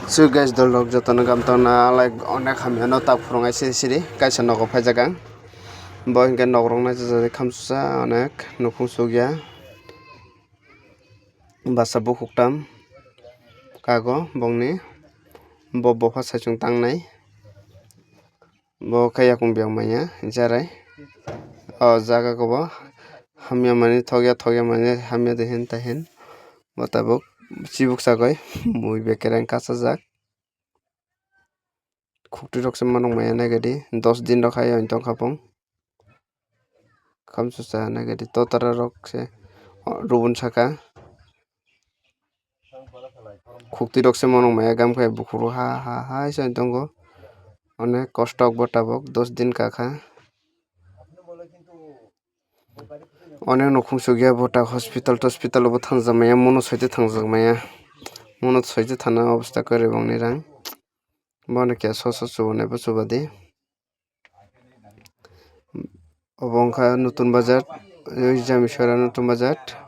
So guys dolog jotono gamtona like onek hamyano tak phurungai siri kaisa nogo phaijagang bo hingke nogrong naitijak kamsa onek nukung sugya basa bukuk tam kago bongni bo bofa saichung tangnai bo khe yakung biyangmaya jarai o jaga kobo hamya mani thokya mani hamya de hin tahin bo tabuk chibuk sagoi mui bekereng kasajak khukti rok se manukmaya naigadi 10 din rok hai tongkha pung kamsusa naigadi totara rok se rubun saka khukti rok se manukmaya gamkhai bukhuro ha hai se tongo onek kostok bo tabuk 10 din kakha onek nukhung sugya bota hospital tospital bo thangjakmaya mono site thangjakmaya mono site thana obostha koroi bongni rang bono keha so chubanai bo chubadi obo ongkha nutun bazar jami sora nutun bazar.